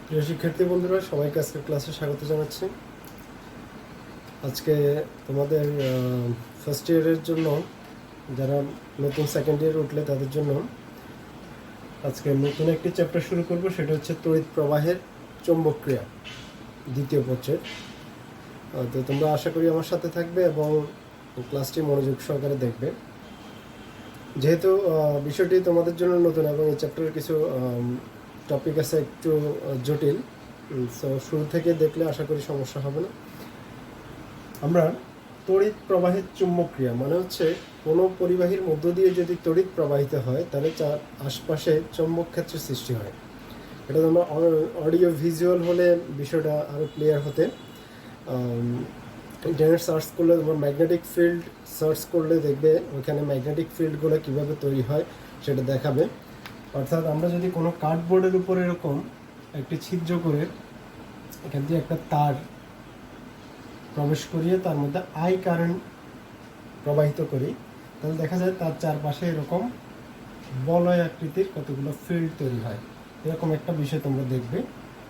প্রিয় শিক্ষার্থী বন্ধুরা, সবাইকে আজকের ক্লাসে স্বাগত জানাচ্ছি। আজকে তোমাদের ফার্স্ট ইয়ারের জন্য, যারা নতুন সেকেন্ড ইয়ার উঠলে তাদের জন্য আজকে নতুন একটি চ্যাপ্টার শুরু করব। সেটা হচ্ছে তড়িৎ প্রবাহের চৌম্বক ক্রিয়া, দ্বিতীয় পত্রের। তো তোমরা আশা করি আমার সাথে থাকবে এবং ক্লাসটি মনোযোগ সহকারে দেখবে। যেহেতু বিষয়টি তোমাদের জন্য নতুন এবং এই চ্যাপ্টারের কিছু টপিক আছে একটু জটিল, সো শুরু থেকে দেখলে আশা করি সমস্যা হবে না। আমরা তড়িৎ প্রবাহের চুম্বক ক্রিয়া মানে হচ্ছে কোনো পরিবাহীর মধ্য দিয়ে যদি তড়িৎ প্রবাহিত হয় তাহলে তার আশপাশে চৌম্বক ক্ষেত্রের সৃষ্টি হয়। এটা তোমরা অডিও ভিজুয়াল হলে বিষয়টা আরও ক্লিয়ার হতে। ইন্টারনেট সার্চ করলে, তোমরা ম্যাগনেটিক ফিল্ড সার্চ করলে দেখবে ওইখানে ম্যাগনেটিক ফিল্ডগুলো কীভাবে তৈরি হয় সেটা দেখাবে। অর্থাৎ আমরা যদি কোনো কার্ডবোর্ডের উপর এরকম একটি ছিদ্র করে এখান দিয়ে একটা তার প্রবেশ করিয়ে তার মধ্যে আই কারেন্ট প্রবাহিত করি, তাহলে দেখা যায় তার চারপাশে এরকম বলয় আকৃতির কতগুলো ফিল্ড তৈরি হয়। এরকম একটা বিষয় তোমরা দেখবে,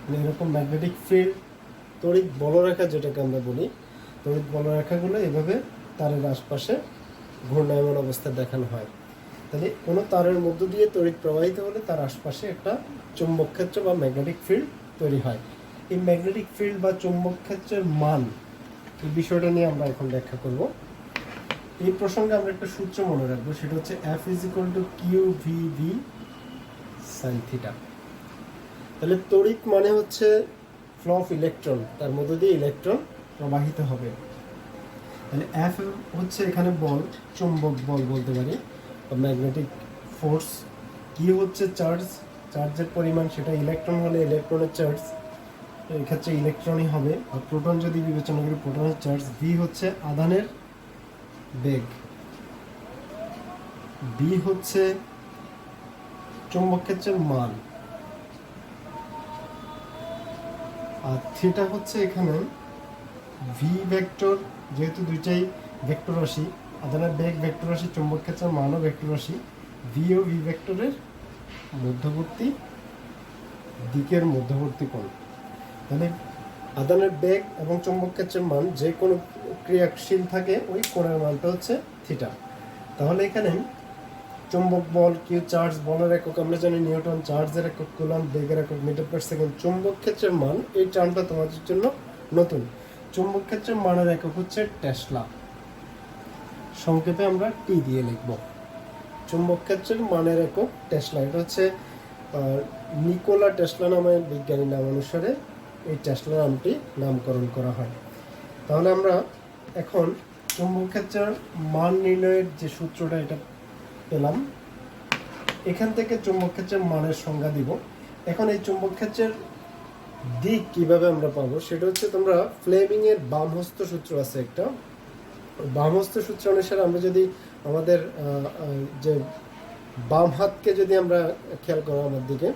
মানে এরকম ম্যাগনেটিক ফিল্ড, তড়িৎ বলরেখা যেটাকে আমরা বলি, তড়িৎ বলরেখাগুলো এভাবে তারের আশপাশে ঘূর্ণায়মান অবস্থায় দেখানো হয়। তাহলে কোনো তারের মধ্য দিয়ে তড়িৎ প্রবাহিত হলে তার আশপাশে একটা চৌম্বক ক্ষেত্র বা ম্যাগনেটিক ফিল্ড তৈরি হয়। এই ম্যাগনেটিক ফিল্ড বা চৌম্বক ক্ষেত্রের মান, এই বিষয়টা নিয়ে আমরা এখন ব্যাখ্যা করব। এই প্রসঙ্গে আমরা একটা সূত্র মনে রাখবো, সেটা হচ্ছে F = QVV sin θ। তাহলে তড়িৎ মানে হচ্ছে ফ্লো অফ ইলেকট্রন, তার মধ্য দিয়ে ইলেকট্রন প্রবাহিত হবে। তাহলে F হচ্ছে এখানে বল, চুম্বক বল বলতে পারি, ম্যাগনেটিক ফোর্স। কি হচ্ছে চার্জ, চার্জের পরিমাণ, সেটা ইলেকট্রন হলে ইলেকট্রনের চার্জ, এই ক্ষেত্রে ইলেকট্রনই হবে। আর প্রোটন যদি বিবেচনা করি, প্রোটনের চার্জ। ভি হচ্ছে আধানের বেগ, বি হচ্ছে চৌম্বক ক্ষেত্রের মান, আর থিটা হচ্ছে এখানে ভি ভেক্টর। যেহেতু দুইটাই ভেক্টর রাশি, আধানের বেগ ভেক্টর রাশি, চৌম্বক ক্ষেত্রের মানও ভেক্টর রাশি, ভি ও ভি ভেক্টরের মধ্যবর্তী দিকের মধ্যবর্তী কোণ। মানে আধানের বেগ এবং চৌম্বক ক্ষেত্রের মান যে কোনো ক্রিয়াশীল থাকে, ওই কোণের মানটা হচ্ছে থিটা। তাহলে এখানে চৌম্বক বল, কিউ চার্জ, বলের একক আমরা জানি নিউটন, চার্জের একক কুলম্ব, বেগের একক মিটার পার সেকেন্ড। চৌম্বক ক্ষেত্রের মান, এই টার্মটা তোমাদের জন্য নতুন। চৌম্বক ক্ষেত্রের মানের একক হচ্ছে টেসলা, সংক্ষেপে আমরা টি দিয়ে লিখব। চৌম্বক ক্ষেত্রের মানের একক টেসলা। এটা হচ্ছে নিকোলা টেসলা নামের বিজ্ঞানীর নাম অনুসারে এই টেসলা নামটি নামকরণ করা হয়। তাহলে আমরা এখন চৌম্বক ক্ষেত্রের মান নির্ণয়ের যে সূত্রটা, এটা পেলাম। এখান থেকে চৌম্বক ক্ষেত্রের মানের সংজ্ঞা দিব। এখন এই চৌম্বক ক্ষেত্রের দিক কিভাবে আমরা পাবো, সেটা হচ্ছে তোমরা ফ্লেমিং এর বামহস্ত সূত্র আছে একটা, বামহস্ত সূত্র অনুসারে আমরা যদি আমাদের যে বাম হাতকে যদি আমরা খেয়াল করো আমার দিকে,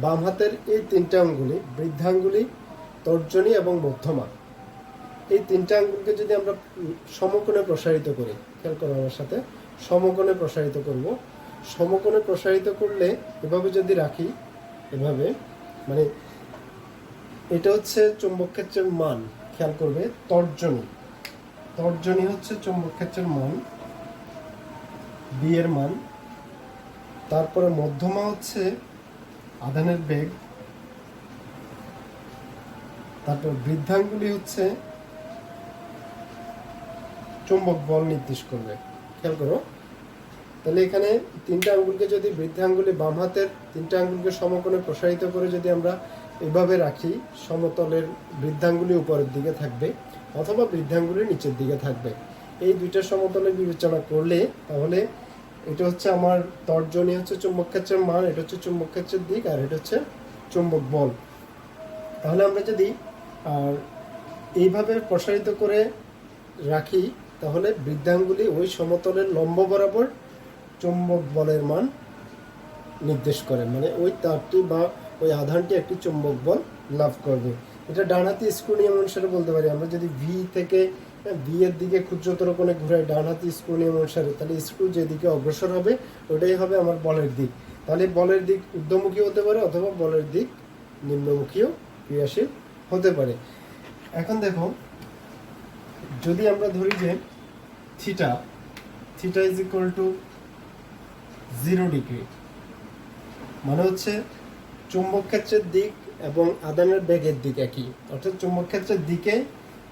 বাম হাতের এই তিনটা আঙ্গুলি, বৃদ্ধাঙ্গুলি, তর্জনী এবং মধ্যমা, এই তিনটা আঙ্গুলকে যদি আমরা সমকোণে প্রসারিত করি, খেয়াল করো আমার সাথে, সমকোণে প্রসারিত করব। সমকোণে প্রসারিত করলে এভাবে যদি রাখি, এভাবে, মানে এটা হচ্ছে চৌম্বক ক্ষেত্রের মান। খেয়াল করবে তর্জনী, তর্জনী হচ্ছে চৌম্বক ক্ষেত্রের মান, বি এর মান। তারপরে মধ্যমা হচ্ছে আধানের বেগ, তারপর বৃদ্ধাঙ্গুলি হচ্ছে চৌম্বক বল নির্দেশ করবে। খেয়াল করো, তাহলে এখানে তিনটা আঙ্গুলকে যদি, বৃদ্ধাঙ্গুলি বাম হাতের তিনটা আঙ্গুলকে সমকোণে প্রসারিত করে যদি আমরা এভাবে রাখি, সমতলের বৃদ্ধাঙ্গুলি উপরের দিকে থাকবে অথবা বৃদ্ধাঙ্গুলি নিচের দিকে থাকবে। এই দুইটা সমতলে বিবেচনা করলে তাহলে এটা হচ্ছে আমার তর্জনী, হচ্ছে চৌম্বক ক্ষেত্রের মান, এটা হচ্ছে চৌম্বক ক্ষেত্রের দিক, আর এটা হচ্ছে চৌম্বক বল। তাহলে আমরা যদি এইভাবে প্রসারিত করে রাখি, তাহলে বৃদ্ধাঙ্গুলি ওই সমতলের লম্ব বরাবর চৌম্বক বলের মান নির্দেশ করে, মানে ওই তারটি বা ওই আধানটি একটি চৌম্বক বল লাভ করবে। এটা ডানহাতি স্ক্রু নিয়ম অনুসারে বলতে পারি। আমরা যদি ভি থেকে ভি এর দিকে ক্ষুদ্রতর কোণে ঘুরাই ডানহাতি স্ক্রু নিয়ম অনুসারে, তাহলে স্ক্রু যেদিকে অগ্রসর হবে ওটাই হবে আমার বলের দিক। তাহলে বলের দিক ঊর্ধ্বমুখী হতে পারে অথবা বলের দিক নিম্নমুখীও ক্রিয়াশীল হতে পারে। এখন দেখো, যদি আমরা ধরি যে theta is equal two 0 degree, মানে হচ্ছে চুম্বক ক্ষেত্রের দিক এবং আধানের বেগের দিক একই, অর্থাৎ চুম্বক ক্ষেত্রের দিকে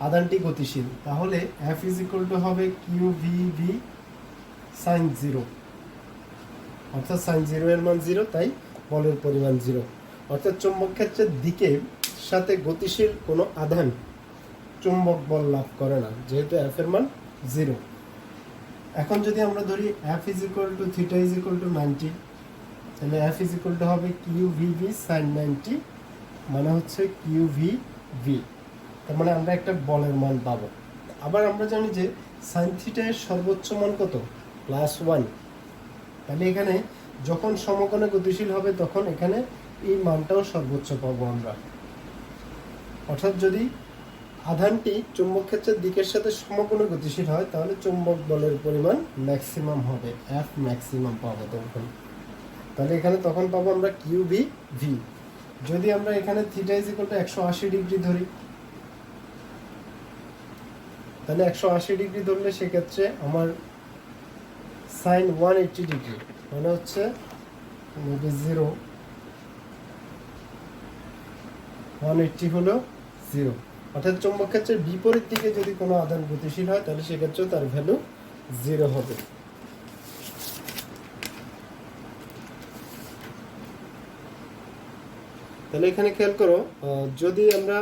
আধানটি গতিশীল, তাহলে F ইজ ইকুয়াল টু হবে কিউ ভি ভি সাইন 0, অর্থাৎ সাইন 0 এর মান 0, তাই বলের পরিমাণ 0। অর্থাৎ চুম্বক ক্ষেত্রের দিকে সাথে গতিশীল কোনো আধান চুম্বক বল লাভ করে না, যেহেতু F এর মান 0। এখন যদি আমরা ধরি F is equal two theta is equal two 90, তাহলে F ইজ ইকুয়াল টু হবে কিউ ভি ভি সাইন 90, মানে হচ্ছে কিউ ভি ভি, তার মানে আমরা একটা বলের মান পাবো। আবার আমরা জানি যে সাইন থিটা এর সর্বোচ্চ মান কত, +1, তাহলে এখানে যখন সমকোণে গতিশীল হবে তখন এখানে এই মানটাও সর্বোচ্চ পাবো আমরা। অর্থাৎ যদি আধানটি চুম্বক ক্ষেত্রের দিকের সাথে সমকোণে গতিশীল হয় তাহলে চুম্বক বলের পরিমাণ ম্যাক্সিমাম হবে, F ম্যাক্সিমাম পাবো তখন। তাহলে এখানে তখন পাবো আমরা কিউ ভি ভি। যদি আমরা এখানে theta is equal two 180 degree ধরি, তাহলে 180 ডিগ্রি ধরলে সেক্ষেত্রে আমার সাইন 180 ডিগ্রি, মানে হচ্ছে 0, 180 হলো 0। অর্থাৎ চুম্বক ক্ষেত্রের বিপরীত দিকে যদি কোনো আধান গতিশীল হয় তাহলে সেক্ষেত্রে তার ভ্যালু 0 হবে। তাহলে এখানে খেয়াল করো, যদি আমরা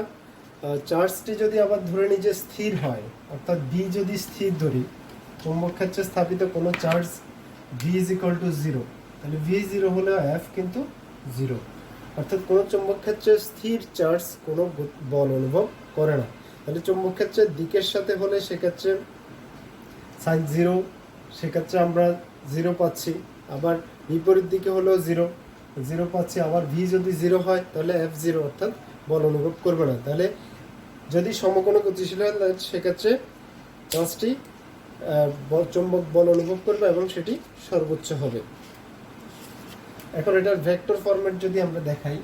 চার্জটি যদি আবার ধরে নিই যে স্থির হয়, অর্থাৎ ভি যদি স্থির ধরি, চুম্বক ক্ষেত্রে স্থাপিত কোনো charge V is equal two 0, তাহলে ভি 0 হলে F কিন্তু 0। অর্থাৎ কোনো চুম্বক ক্ষেত্রে স্থির চার্জ কোনো বল অনুভব করে না। তাহলে চুম্বক ক্ষেত্রের দিকের সাথে হলে সেক্ষেত্রে সাইন 0, সেক্ষেত্রে আমরা 0 পাচ্ছি, আবার বিপরীত দিকে হলেও 0 পাচ্ছি, আবার ভি যদি 0 হয় তাহলে F 0, অর্থাৎ বল অনুভব করবে না। তাহলে যদি সমকোণে গতিশীল হয় তাহলে সেক্ষেত্রে চার্জটি চুম্বক বল অনুভব করবে এবং সেটি সর্বোচ্চ হবে। এখন এটার ভেক্টর ফরম্যাট যদি আমরা দেখাই,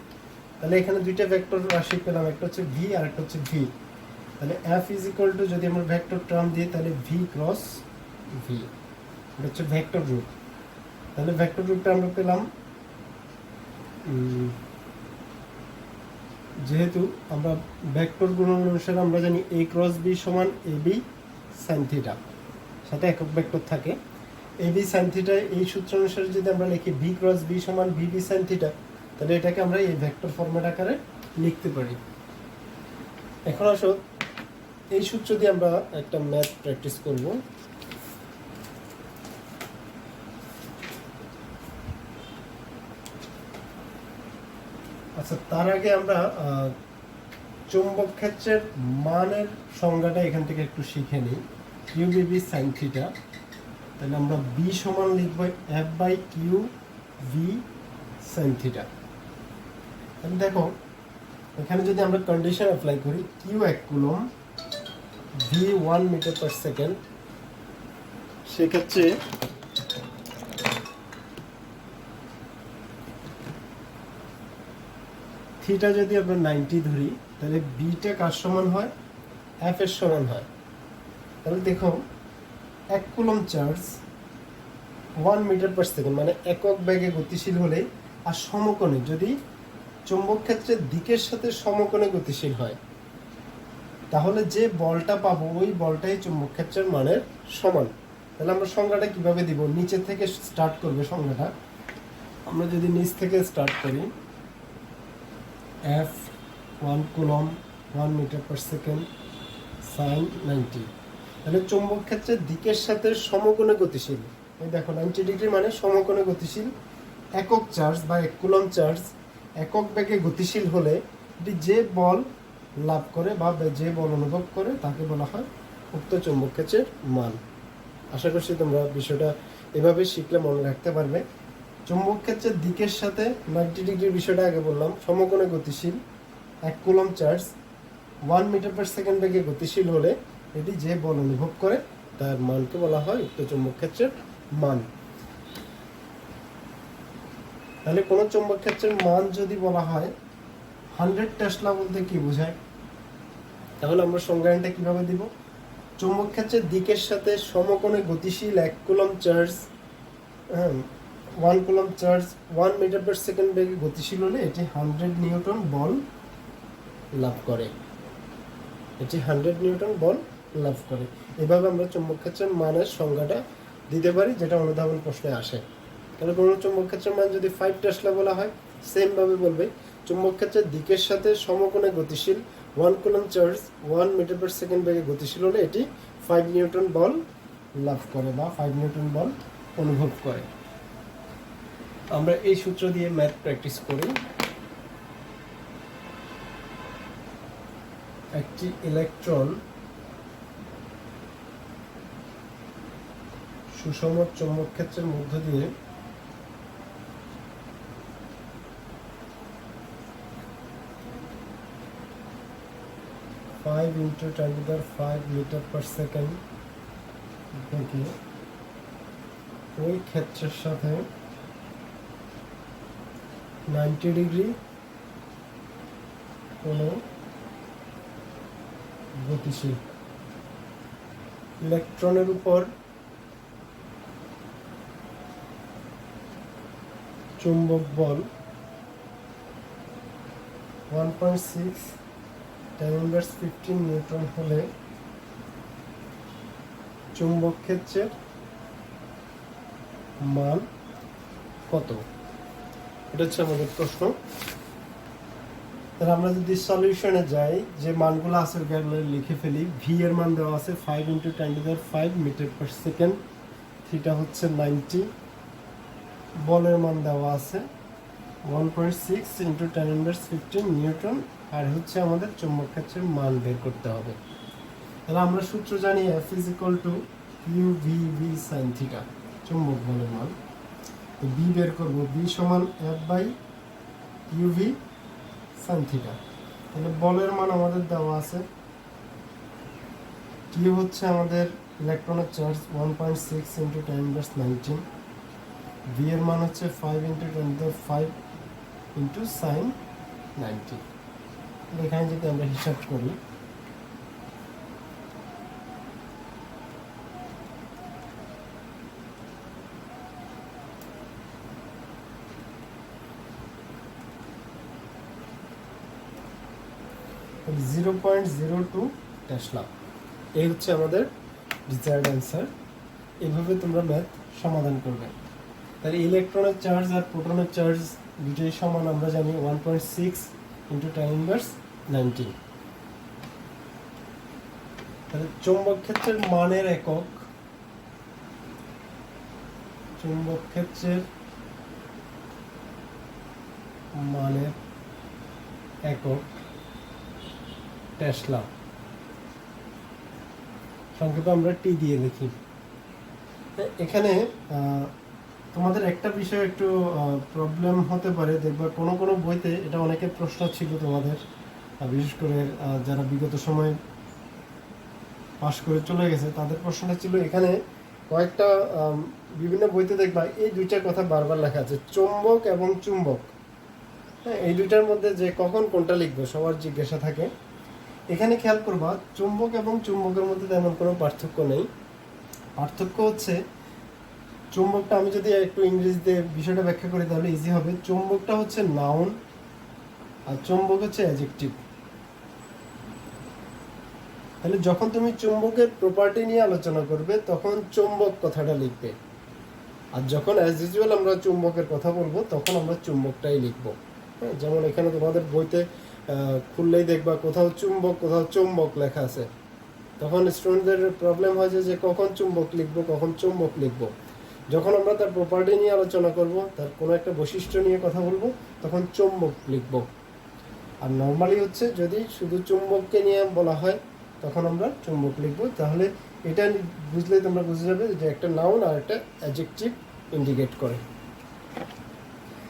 তাহলে এখানে দুইটা ভেক্টর রাশি পেলাম, একটা হচ্ছে ভি আর একটা হচ্ছে ভি। তাহলে F ইজ ইকুয়াল টু যদি আমরা ভেক্টর টার্ম দিই তাহলে ভি ক্রস ভি, এটা হচ্ছে ভেক্টর রূপ। তাহলে ভেক্টর রূপটা আমরা পেলাম, যেহেতু আমরা ভেক্টর গুণন অনুসারে আমরা জানি a ক্রস b সমান ab sin থিটা, সাথে একক ভেক্টর থাকে ab sin থিটা। এই সূত্র অনুসারে যদি আমরা লিখি b ক্রস b সমান bb sin থিটা, তাহলে এটাকে আমরা এই ভেক্টর ফরম্যাট আকারে লিখতে পারি। এখন আসো এই সূত্র দিয়ে আমরা একটা ম্যাথ প্র্যাকটিস করব। আচ্ছা, তার আগে আমরা চুম্বক ক্ষেত্রের মানের সংজ্ঞাটা এখান থেকে একটু শিখে নিই। কিউ বিবি সাইন থিটা, তাহলে আমরা বি সমান লিখব F by q v sine theta. তাহলে দেখো এখানে যদি আমরা কন্ডিশন অ্যাপ্লাই করি, q 1 coulomb, v 1 metre per second, সেক্ষেত্রে থিটা যদি আমরা 90 ধরি তাহলে বিটা কার সমান হয়, এফ এর সমান হয়। তাহলে দেখো 1 coulomb charge 1 metre per second, মানে একক বেগে গতিশীল হলে আর সমকোণে যদি চুম্বক ক্ষেত্রের দিকের সাথে সমকোণে গতিশীল হয় তাহলে যে বলটা পাবো ওই বলটাই চুম্বক ক্ষেত্রের মানের সমান। তাহলে আমরা সংজ্ঞাটা কিভাবে দিব, নিচে থেকে স্টার্ট করবে সংজ্ঞাটা। আমরা যদি নিচ থেকে স্টার্ট করি, F 1 coulomb 1 metre per second sine 90, তাহলে চুম্বক ক্ষেত্রের দিকের সাথে সমকোণে গতিশীল, এই দেখো 90 ডিগ্রি মানে সমকোণে গতিশীল একক চার্জ বা 1 কুলম চার্জ একক বেগে গতিশীল হলে এটি যে বল লাভ করে বা যে বল অনুভব করে তাকে বলা হয় উক্ত চুম্বক ক্ষেত্রের মান। আশা করছি তোমরা বিষয়টা এভাবে শিখলে মনে রাখতে পারবে। চুম্বক ক্ষেত্রের দিকের সাথে 90 ডিগ্রির বিষয়টা আগে বললাম, সমকোণে গতিশীল 1 coulomb charge 1 metre per second বেগে গতিশীল হলে এটি যে বল অনুভব করে তার মানকে বলা হয় উক্ত চুম্বক ক্ষেত্রের মান। তাহলে কোনো চুম্বক ক্ষেত্রের মান যদি বলা হয় 100 টেসলা বলতে কি বোঝায়? তাহলে আমরা সংজ্ঞাটা কিভাবে দিব? চুম্বক ক্ষেত্রের দিকের সাথে সমকোণে গতিশীল 1 কুলম্ব চার্জ, হ্যাঁ 1 coulomb charge 1 metre per second বেগে গতিশীল হলে এটি 100 নিউটন বল লাভ করে। এটি 100 নিউটন বল লাভ করে। এভাবে আমরা চুম্বক ক্ষেত্রের মানের সংজ্ঞাটা দিতে পারি, যেটা অনুধাবন প্রশ্নে আসে। তাহলে কোনো চুম্বক ক্ষেত্রের মান যদি 5 টেসলা বলা হয়, সেমভাবে বলবে চুম্বক ক্ষেত্রের দিকের সাথে সমকোণে গতিশীল 1 coulomb charge 1 metre per second বেগে গতিশীল হলে এটি 5 নিউটন বল লাভ করে বা 5 নিউটন বল অনুভব করে। আমরা এই সূত্র দিয়ে ম্যাথ প্র্যাকটিস করি। একটি ইলেকট্রন সুষম চৌম্বক ক্ষেত্রের মধ্য দিয়ে five into 10⁵ metre per second থেকে ওই ক্ষেত্রের সাথে 90 ডিগ্রি কোনো গতিশীল ইলেকট্রনের উপর চুম্বক বল 1.6 10⁻15 নিউটন হলে চুম্বক ক্ষেত্রের মান কত? এটা হচ্ছে আমাদের প্রশ্ন। তাহলে আমরা যদি সলিউশনে যাই, যে মানগুলো আছে ওগুলো লিখে ফেলি। ভি এর মান দেওয়া আছে 5 into 10⁵ metre per second, theta হচ্ছে 90। বলের মান দেওয়া আছে 1.6 ইন্টু 10⁻15 নিউটন, আর হচ্ছে আমাদের চুম্বক ক্ষেত্রের মান বের করতে হবে। তাহলে আমরা সূত্র জানি F is equal to U V V sine theta, চুম্বক বলের মান। তো বি বের করবো, বি সমান F by u v sine theta. তাহলে বলের মান আমাদের দেওয়া আছে, কিউ হচ্ছে আমাদের ইলেকট্রনের চার্জ 1.6 ইন্টু 10⁻19, ভি এর মান হচ্ছে 5 ইন্টু 10⁵ ইন্টু সাইন 90। এখানে যদি আমরা হিসাব করি, .02 টেসলা। এই হচ্ছে আমাদের ডিজায়ার্ড অ্যান্সার। এভাবে তোমরা ম্যাথ সমাধান করবে। তাহলে ইলেকট্রনের চার্জ আর প্রোটনের চার্জ দুটোই সমান, আমরা জানি 1.6 ইন্টু 10⁻19। তাহলে চৌম্বক ক্ষেত্রের মানের একক, চৌম্বক ক্ষেত্রের মানের একক টেসলা, সংক্ষেপে আমরা টি দিয়ে লিখি। এখানে তোমাদের একটা বিষয় একটু প্রবলেম হতে পারে, দেখবা কোনো কোনো বইতে এটা অনেকের প্রশ্ন ছিল তোমাদের, বিশেষ করে যারা বিগত সময় পাশ করে চলে গেছে তাদের প্রশ্নটা ছিল এখানে কয়েকটা বিভিন্ন বইতে দেখবা এই দুইটার কথা বারবার লেখা আছে, চৌম্বক এবং চুম্বক। হ্যাঁ, এই দুইটার মধ্যে যে কখন কোনটা লিখবো সবার জিজ্ঞাসা থাকে। এখানে খেয়াল করবা চুম্বক এবং চুম্বকের মধ্যে তেমন কোনো পার্থক্য নেই। পার্থক্য হচ্ছে চুম্বকটা, আমি যদি একটু ইংরেজিতে বিষয়টা ব্যাখ্যা করি তাহলে ইজি হবে। চুম্বকটা হচ্ছে নাউন আর চুম্বক হচ্ছে অ্যাডজেক্টিভ। তাহলে যখন তুমি চুম্বকের প্রপার্টি নিয়ে আলোচনা করবে তখন চুম্বক কথাটা লিখবে, আর যখন অ্যাজ ইউজুয়াল আমরা চুম্বকের কথা বলবো তখন আমরা চুম্বকটাই লিখবো। হ্যাঁ, যেমন এখানে তোমাদের বইতে খুললেই দেখবা কোথাও চুম্বক কোথাও চুম্বক লেখা আছে, তখন স্টুডেন্টদের প্রবলেম হয় যে কখন চুম্বক লিখবো কখন চুম্বক লিখবো। যখন আমরা তার প্রপার্টি নিয়ে আলোচনা করব, তার কোনো একটা বৈশিষ্ট্য নিয়ে কথা বলবো, তখন চুম্বক লিখব। আর নর্মালি হচ্ছে যদি শুধু চুম্বককে নিয়ে বলা হয় তখন আমরা চুম্বক লিখব। তাহলে এটা বুঝলেই তোমরা বুঝে যাবে যে একটা নাউন আর একটা অ্যাডজেক্টিভ ইন্ডিকেট করে।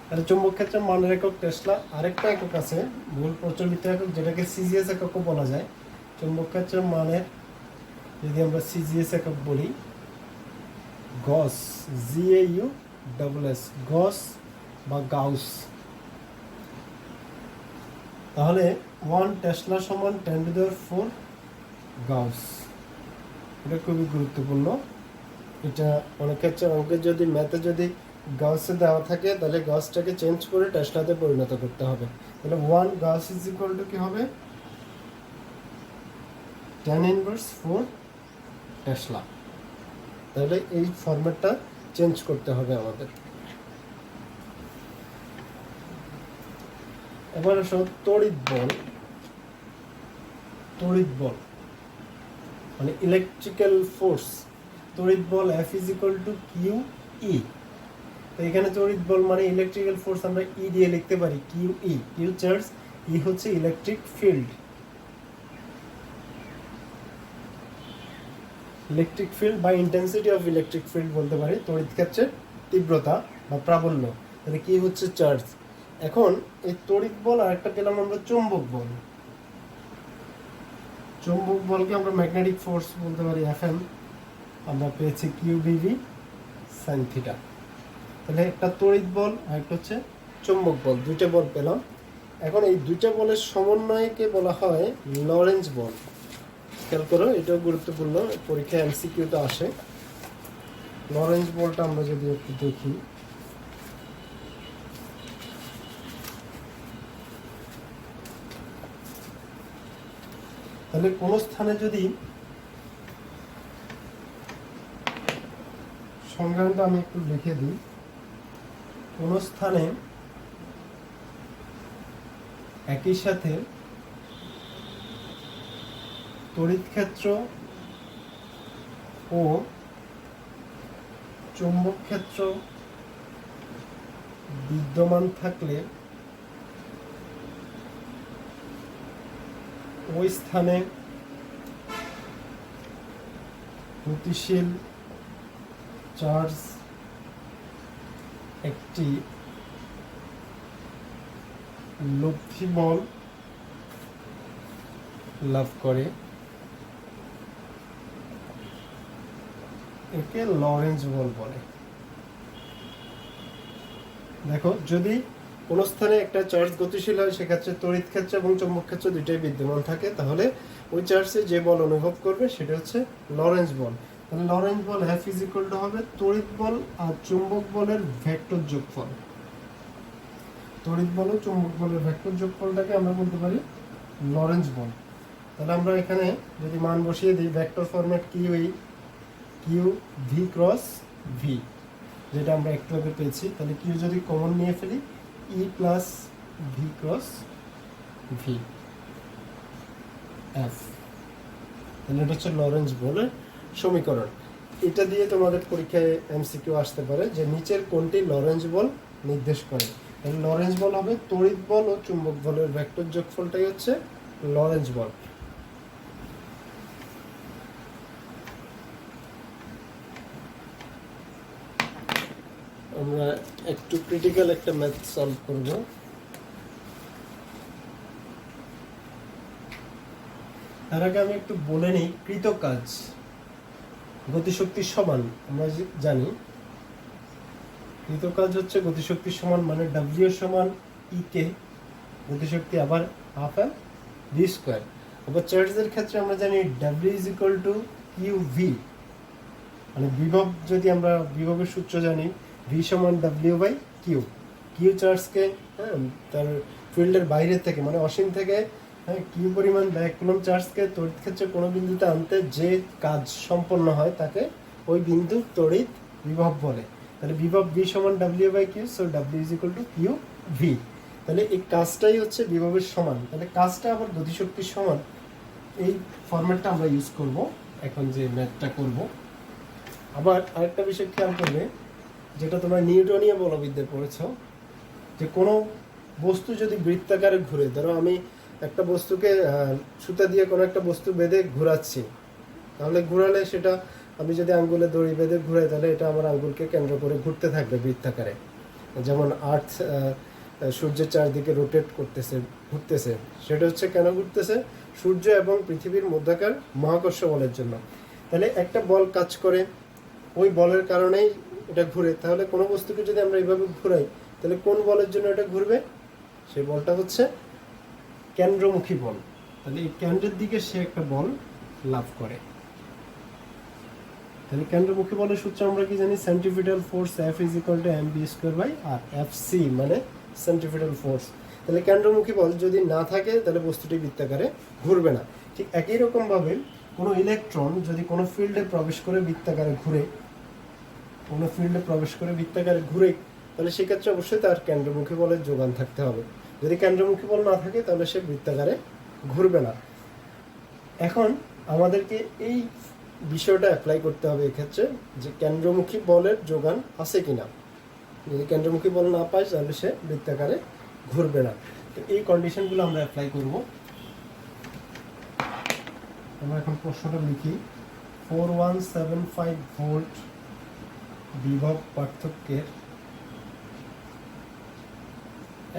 তাহলে চুম্বক ক্ষেত্রে মানের একক টেসলা। আরেকটা একক আছে মূল প্রচলিত একক, যেটাকে সিজিএস এককও বলা যায়। চুম্বক ক্ষেত্রের মানের যদি আমরা সিজিএস একক বলি, গস, GAUSS, গস বা গাউস। তাহলে 1 টেসলা সমান 10⁴ গাউস। এটা খুবই গুরুত্বপূর্ণ। এটা অনেক ক্ষেত্রে অঙ্কের যদি ম্যাথে যদি গাউসে দেওয়া থাকে তাহলে গাউসটাকে চেঞ্জ করে টেসলাতে পরিণত করতে হবে। তাহলে 1 গাউস ইজ ইকুয়াল টু কি হবে? 10⁴ টেসলা। তাহলে এই ফরম্যাটটা চেঞ্জ করতে হবে আমাদের। এবার আসো তড়িৎ বল মানে ইলেকট্রিক্যাল ফোর্স। তড়িৎ বল F is equal to q E. তো এখানে তড়িৎ বল মানে ইলেকট্রিক্যাল ফোর্স আমরা ই দিয়ে লিখতে পারি, কিউ ই। কিউ চার্জ, ই হচ্ছে ইলেকট্রিক ফিল্ড। ইলেকট্রিক ফিল্ড বা ইন্টেন্সিটি অফ ইলেকট্রিক ফিল্ড বলতে পারি, তড়িৎ ক্ষেত্রের তীব্রতা বা প্রাবল্য। তাহলে কি হচ্ছে চার্জ। এখন এই তড়িৎ বল আর একটা পেলাম আমরা চৌম্বক বল। চৌম্বক বলকে আমরা ম্যাগনেটিক ফোর্স বলতে পারি, Fm। আমরা পেয়েছি কিউবিভি সাইন থিটা। তাহলে একটা তড়িৎ বল আর একটা হচ্ছে চৌম্বক বল, দুইটা বল পেলাম। এখন এই দুইটা বলের সমন্বয়কে বলা হয় লরেঞ্জ বল। খেয়াল করো, এটাও গুরুত্বপূর্ণ, পরীক্ষায় এমসিকিউতে আসে। লরেঞ্জ বলটা আমরা যদি একটু দেখি, তাহলে কোন স্থানে যদি সংজ্ঞাটা আমি একটু লিখে দিই, কোন স্থানে একই সাথে তড়িৎ ক্ষেত্র ও চৌম্বক ক্ষেত্র বিদ্যমান থাকলে ওই স্থানে গতিশীল চার্জ একটি লব্ধি বল লাভ করে, একে লরেঞ্জ বল বলে। দেখো, যদি কোন স্থানে একটা চার্জ গতিশীল হয় সেক্ষেত্রে তড়িৎ ক্ষেত্র এবং চৌম্বক ক্ষেত্র দুইটাই বিদ্যমান থাকে, তাহলে ওই চার্জে যে বল অনুভব করবে সেটা হচ্ছে লরেঞ্জ বল। তাহলে Lorenz ball F is equal two হবে তড়িৎ বল আর চৌম্বক বলের ভেক্টর যোগফল। তড়িৎ বল ও চৌম্বক বলের ভেক্টর যোগফলটাকে আমরা বলতে পারি লরেঞ্জ বল। তাহলে আমরা এখানে যদি মান বসিয়ে দিই, vector format q v cross v, যেটা আমরা একটু আগে পেয়েছি। তাহলে কিউ যদি কমন নিয়ে ফেলি, E plus V cross V F. তাহলে এটা হচ্ছে লরেঞ্জ বলের সমীকরণ। এটা দিয়ে তোমাদের পরীক্ষায় এমসিকিউ আসতে পারে যে নিচের কোনটি লরেঞ্জ বল নির্দেশ করে। তাহলে লরেঞ্জ বল হবে তড়িৎ বল ও চুম্বক বলের ভেক্টর যোগফলটাই হচ্ছে লরেঞ্জ বল। আমরা একটু ক্রিটিক্যাল একটা ম্যাথ সলভ করব। তার আগে আমি একটু বলে নিই, কৃত কাজ গতিশক্তির সমান। আমরা জানি কৃত কাজ হচ্ছে গতিশক্তির সমান, মানে ডাব্লিউ সমান ই কে গতিশক্তি আবার হাফ এম ভি স্কোয়ার। আবার চার্জের ক্ষেত্রে আমরা জানি W is equal to q V, মানে বিভব, যদি আমরা বিভবের সূত্র জানি ভি সমান ডাব্লিউ বাই কিউ। কিউ চার্জকে তার ফিল্ডের বাইরে থেকে, মানে অসীম থেকে কিউ পরিমাণ ব্যাক কুলম্ব চার্জকে তড়িৎ ক্ষেত্রে কোনো বিন্দুতে আনতে যে কাজ সম্পন্ন হয় তাকে ওই বিন্দুর তড়িৎ বিভব বলে। তাহলে বিভব ভি সমান W by q, so W is equal to q V. তাহলে এই কাজটাই হচ্ছে বিভবের সমান, তাহলে কাজটা আবার গতিশক্তির সমান। এই ফরম্যাটটা আমরা ইউজ করব এখন যে ম্যাথটা করব। আবার আরেকটা বিষয় খেয়াল করবে, যেটা তোমরা নিউটনীয় বলবিদ্যায় পড়েছ, যে কোনো বস্তু যদি বৃত্তাকারে ঘুরে, ধরো আমি একটা বস্তুকে সুতা দিয়ে কোনো একটা বস্তু বেঁধে ঘোরাচ্ছি, তাহলে ঘোরালে সেটা আমি যদি আঙ্গুলে দড়ি বেঁধে ঘুরাই, তাহলে এটা আমার আঙ্গুলকে কেন্দ্র করে ঘুরতে থাকবে বৃত্তাকারে। যেমন আর্থ সূর্যের চারদিকে রোটেট ঘুরতেছে, সেটা হচ্ছে কেন ঘুরতেছে? সূর্য এবং পৃথিবীর মধ্যকার মহাকর্ষ বলের জন্য। তাহলে একটা বল কাজ করে, ওই বলের কারণেই এটা ঘুরে। তাহলে কোনো বস্তুকে যদি আমরা এইভাবে ঘুরাই, তাহলে কোন বলের জন্য এটা ঘুরবে? সেই বলটা হচ্ছে কেন্দ্রমুখী বল, তাহলে এই কেন্দ্রের দিকে সে একটা বল লাভ করে। তাহলে কেন্দ্রমুখী বলের সূত্র আমরা কি জানি, centripetal force F is equal to mv square by r, FC মানে সেন্ট্রিপিটাল ফোর্স। তাহলে কেন্দ্রমুখী বল যদি না থাকে তাহলে বস্তুটি বৃত্তাকারে ঘুরবে না। ঠিক একই রকমভাবে কোনো ইলেকট্রন যদি কোনো ফিল্ডে প্রবেশ করে বৃত্তাকারে ঘুরে, তাহলে সেক্ষেত্রে অবশ্যই তার কেন্দ্রমুখী বলের যোগান থাকতে হবে। যদি কেন্দ্রমুখী বল না থাকে তাহলে সে বৃত্তাকারে ঘুরবে না। এখন আমাদেরকে এই বিষয়টা অ্যাপ্লাই করতে হবে এক্ষেত্রে, যে কেন্দ্রমুখী বলের যোগান আছে কিনা। যদি কেন্দ্রমুখী বল না পাই তাহলে সে বৃত্তাকারে ঘুরবে না। তো এই কন্ডিশনগুলো আমরা অ্যাপ্লাই করব। আমরা এখন প্রশ্নটা লিখি। 4175 ভোল্ট বিভব পার্থক্যের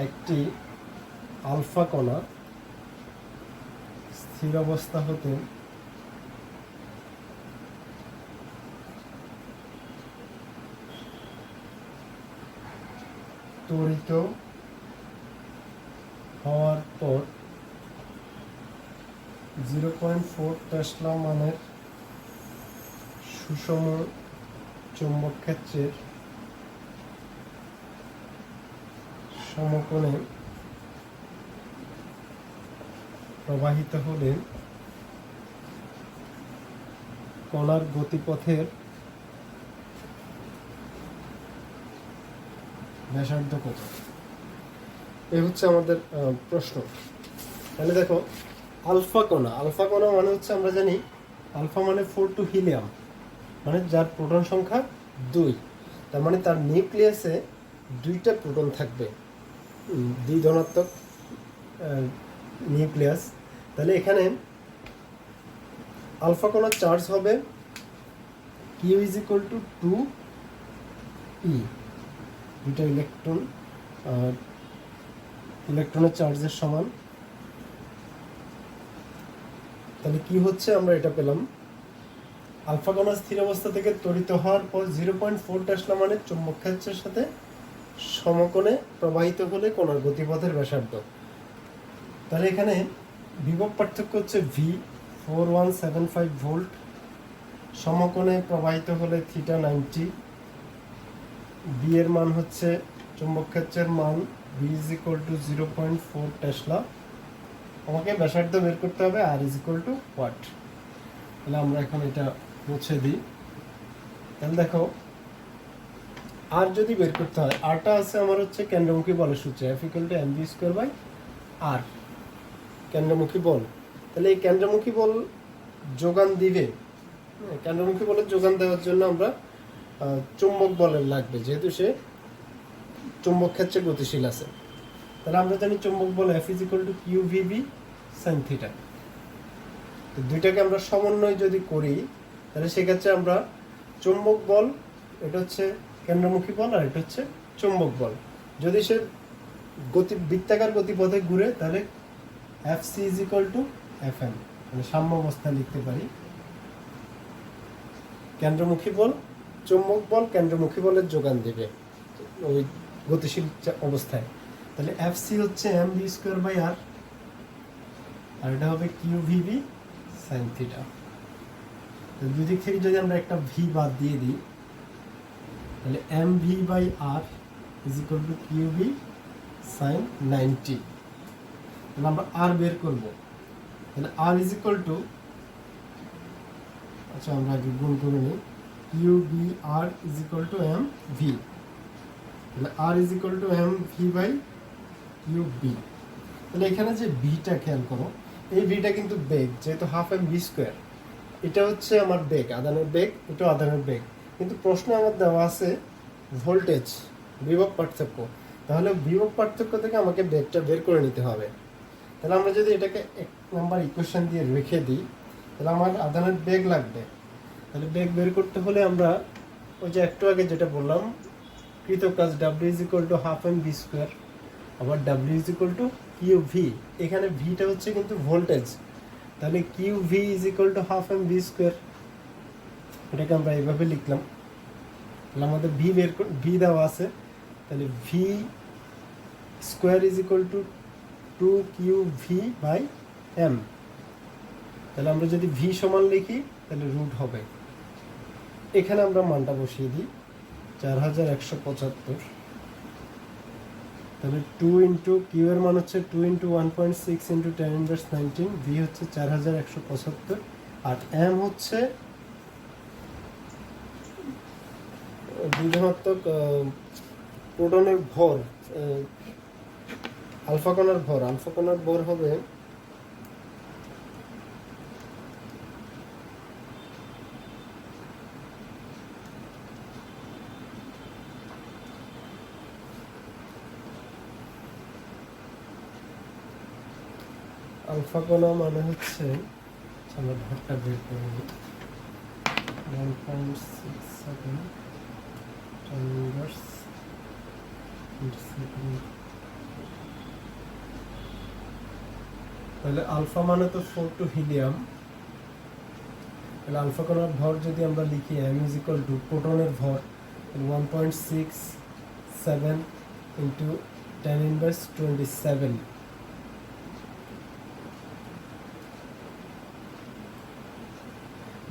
একটি আলফা কণা স্থির অবস্থা হতে ত্বরিত হওয়ার পর 0.4 টেসলা মানের সুষম চৌম্বক ক্ষেত্রের সমকোণে প্রবাহিত হলে কণার গতিপথের ব্যাসার্ধ কত? এই হচ্ছে আমাদের প্রশ্ন। তাহলে দেখো, আলফা কণা মানে হচ্ছে আমরা জানি আলফা মানে 4 টু হিলিয়াম, মানে যার প্রোটন সংখ্যা 2। তার মানে তার নিউক্লিয়াসে 2টা প্রোটন থাকবে, 2 ধনাত্মক নিউক্লিয়াস। তাহলে এখানে আলফা কণার চার্জ হবে Q is equal two 2e, 2টা ইলেকট্রন ইলেকট্রনের চার্জের সমান। তাহলে কি হচ্ছে, আমরা এটা পেলাম, আলফা কণা স্থির অবস্থা থেকে ত্বরিত হওয়ার পর 0.4 টেসলা মানে চুম্বক ক্ষেত্রের সাথে সমকোণে প্রবাহিত হলে কণার গতিপথের ব্যাসার্ধ। তাহলে এখানে বিভব পার্থক্য হচ্ছে V, 4175 ভোল্ট, সমকোণে প্রবাহিত হলে থিটা 90, B এর মান হচ্ছে চুম্বক ক্ষেত্রের মান V is equal to 0.4 tesla. আমাকে ব্যাসার্ধ বের করতে হবে R is equal to what. তাহলে আমরা এখন এটা মুছে দিই। তাহলে দেখো, আর যদি বের করতে হয়, আরটা আছে আমার হচ্ছে কেন্দ্রমুখী বলের সূত্রে F equal to mv square by R, কেন্দ্রমুখী বল। তাহলে এই কেন্দ্রমুখী বল যোগান দিবে, কেন্দ্রমুখী বলের যোগান দেওয়ার জন্য আমরা চুম্বক বলের লাগবে, যেহেতু সে চুম্বক ক্ষেত্রে গতিশীল আছে। তাহলে আমরা জানি চুম্বক বল F is equal two QVB sin theta. তো দুইটাকে আমরা সমন্বয় যদি করি তাহলে সেক্ষেত্রে আমরা চুম্বক বল, এটা হচ্ছে কেন্দ্রমুখী বল আর এটা হচ্ছে চুম্বক বল, যদি সে বৃত্তাকার গতিপথে ঘুরে তাহলে FC is equal two FM, মানে সাম্য অবস্থা লিখতে পারি। কেন্দ্রমুখী বল, চুম্বক বল কেন্দ্রমুখী বলের যোগান দেবে ওই গতিশীল অবস্থায়। তাহলে FC হচ্ছে mv স্কোয়ার বাই আর, আর এটা হবে QVB sin থিটা। দুই দিক থেকে যদি আমরা একটা V বাদ দিয়ে দিই তাহলে mv by r is equal to QV sin 90। তাহলে আমরা আর বের করব। তাহলে আর ইজ ইকুয়াল টু, আচ্ছা আমরা আগে গুণ করে নিই, QBR is equal to mv। তাহলে R is equal to mv by QB। তাহলে এখানে যে ভিটা খেয়াল করো, এই ভিটা কিন্তু বেগ, যেহেতু হাফ mv স্কোয়ার, এটা হচ্ছে আমার বেগ, আধানের বেগ, এটা আধানের বেগ। কিন্তু প্রশ্নে আমার দেওয়া আছে ভোল্টেজ, বিভব পার্থক্য। তাহলে বিভব পার্থক্য থেকে আমাকে বেগটা বের করে নিতে হবে। তাহলে আমরা যদি এটাকে 1 নম্বর ইকুয়েশন দিয়ে রেখে দিই তাহলে আমার আধানের বেগ লাগবে। তাহলে বেগ বের করতে হলে আমরা ওই যে একটু আগে যেটা বললাম, কৃত কাজ W is equal to half mv square, আবার W is equal to QV। এখানে ভিটা হচ্ছে কিন্তু ভোল্টেজ, তাহলে QV is equal to half mv square, এটাকে আমরা এইভাবে লিখলাম। তাহলে আমাদের ভি দেওয়া আছে, তাহলে V square is equal two 2QV/m। তাহলে আমরা যদি ভি সমান লিখি তাহলে রুট হবে, এখানে আমরা মানটা বসিয়ে দিই 4175। তাহলে 2 ইন্টু কিউ এর মান হচ্ছে 2 ইন্টু 1.6 ইন্টু 10⁻19, ভি হচ্ছে 4175, আর এম হচ্ছে দ্বিধনাত্মক প্রোটনের ভর, আলফা কণার ভর হবে আলফা কণা মানে হচ্ছে, আমরা ভরটা বের করে নিই, 1.67 তাহলে আলফা মানে তো 4 টু হিলিয়াম। তাহলে আলফা কণার ভর যদি আমরা লিখি m ইজ ইকুয়াল টু প্রোটনের ভর 1.67 ইন্টু 10⁻27।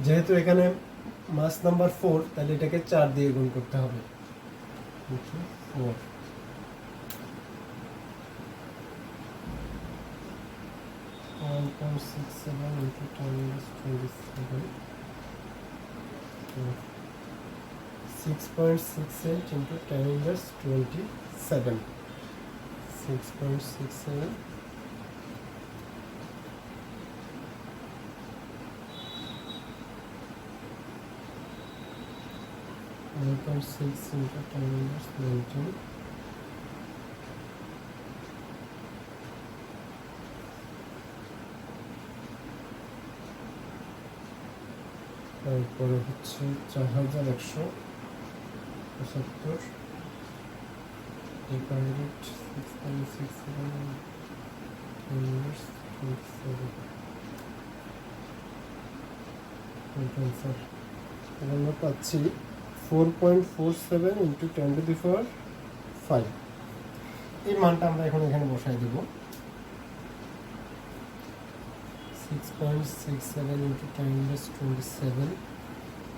যেহেতু এখানে মাস নাম্বার 4, তাহলে এটাকে 4 দিয়ে গুণ করতে হবে, 4। Six point six eight into 10⁻27, 6.67 1.6 into 10⁻19, তারপরে হচ্ছে 4175 divided 6.67 10⁻27, আমরা পাচ্ছি 4.47 ইন্টু 10⁵। এই মানটা আমরা এখন এখানে বসাই দেব, 6.67 into 10⁻27,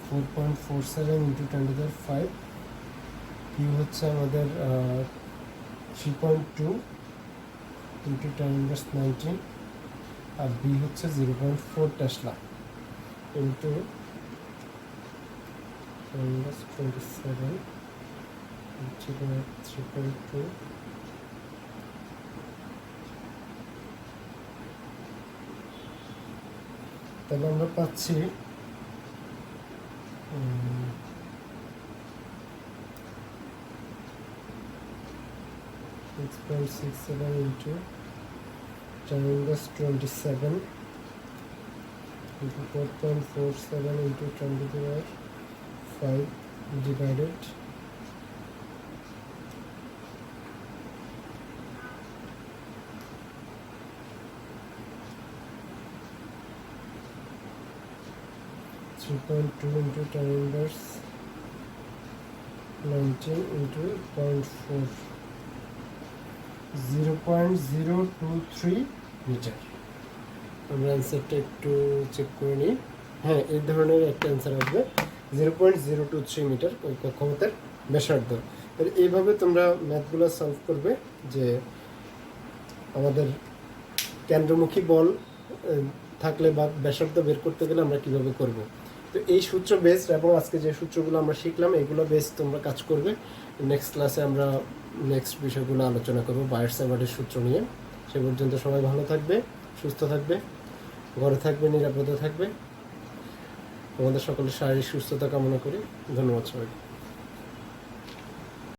4.47 into 10⁵, কিউ হচ্ছে আমাদের 3.2 into 10⁻19, আর বি হচ্ছে 0.4 টেসলা into 10⁻27 3.2। তাহলে আমরা পাচ্ছি 6.67 into 10⁻27 into 4.47 into 10⁵ divided 3.2 into 10⁻19 into 0.4, 0.023 metre. আমরা অ্যান্সারটা একটু চেক করে নিই। হ্যাঁ, এই ধরনের একটা অ্যান্সার আসবে, 0.023 মিটার ওই কক্ষপথের ব্যাসার্ধ। তাহলে এইভাবে তোমরা ম্যাথগুলো সলভ করবে, যে আমাদের কেন্দ্রমুখী বল থাকলে বা ব্যাসার্ধ বের করতে গেলে আমরা কিভাবে করব। তো এই সূত্র বেসড, এবং আজকে যে সূত্রগুলো আমরা শিখলাম এগুলো বেসড তোমরা কাজ করবে। নেক্সট ক্লাসে আমরা নেক্সট বিষয়গুলো আলোচনা করব বায়ার-স্যাভার্টের সূত্র নিয়ে। সে পর্যন্ত সবাই ভালো থাকবে, সুস্থ থাকবে, ঘরে থাকবে, নিরাপদে থাকবে। তোমাদের সকলের শারীরিক সুস্থতা কামনা করি। ধন্যবাদ সবাইকে।